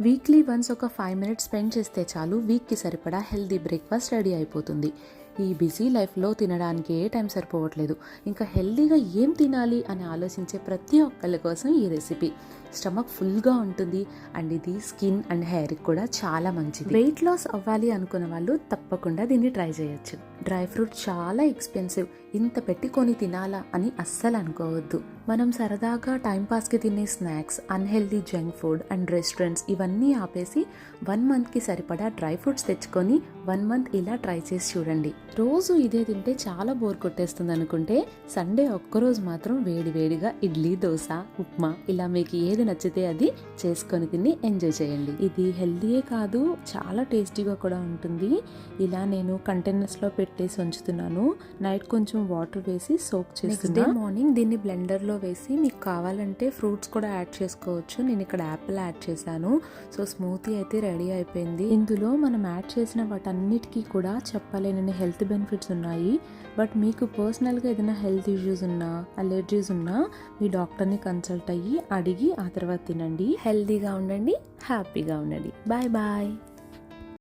Weekly once ఒక 5 minutes spend చేస్తే చాలు వీక్కి సరిపడా హెల్దీ బ్రేక్ఫాస్ట్ రెడీ అయిపోతుంది. ఈ బిజీ లైఫ్లో తినడానికి ఏ టైం సరిపోవట్లేదు. ఇంకా హెల్దీగా ఏం తినాలి అని ఆలోచించే ప్రతి ఒక్కరి కోసం ఈ రెసిపీ. స్టమక్ ఫుల్గా ఉంటుంది అండ్ ఇది స్కిన్ అండ్ హెయిర్కి కూడా చాలా మంచిది. వెయిట్ లాస్ అవ్వాలి అనుకున్న వాళ్ళు తప్పకుండా దీన్ని ట్రై చేయొచ్చు. డ్రై ఫ్రూట్ చాలా ఎక్స్పెన్సివ్, ఇంత పెట్టి కొని తినాలా అని అస్సలు అనుకోవద్దు. మనం సరదాగా టైంపాస్కి తినే snacks, unhealthy junk food and restaurants ఇవన్నీ ఆపేసి 1 మంత్కి సరిపడా డ్రై ఫ్రూట్స్ తెచ్చుకొని 1 మంత్ ఇలా ట్రై చేసి చూడండి. రోజు ఇదే తింటే చాలా బోర్ కొట్టేస్తుంది అనుకుంటే సండే ఒక్కరోజు మాత్రం వేడివేడిగా ఇడ్లీ, దోశ, ఉప్మా ఇలా మీకు ఏది నచ్చితే అది చేసుకొని తిని ఎంజాయ్ చేయండి. ఇది హెల్దీయే కాదు, చాలా టేస్టీగా కూడా ఉంటుంది. ఇలా నేను కంటైనర్స్లో పెట్టేసి ఉంచుతున్నాను. నైట్ కొంచెం వాటర్ వేసి సోక్ చేస్తున్నా. మార్నింగ్ దీన్ని బ్లెండర్లో వేసి మీకు కావాలంటే ఫ్రూట్స్ కూడా యాడ్ చేసుకోవచ్చు. నేను ఇక్కడ యాపిల్ యాడ్ చేశాను. సో స్మూతీ అయితే రెడీ అయిపోయింది. ఇందులో మనం యాడ్ చేసిన వాటన్నిటికీ కూడా చెప్పలేని హెల్త్ బెనిఫిట్స్ ఉన్నాయి. బట్ మీకు పర్సనల్గా ఏదైనా హెల్త్ ఇష్యూస్ ఉన్నా, అలర్జీస్ ఉన్నా మీ డాక్టర్ని కన్సల్ట్ అయ్యి అడిగి ఆ తర్వాత తినండి. హెల్తీగా ఉండండి, హ్యాపీగా ఉండండి. Bye bye.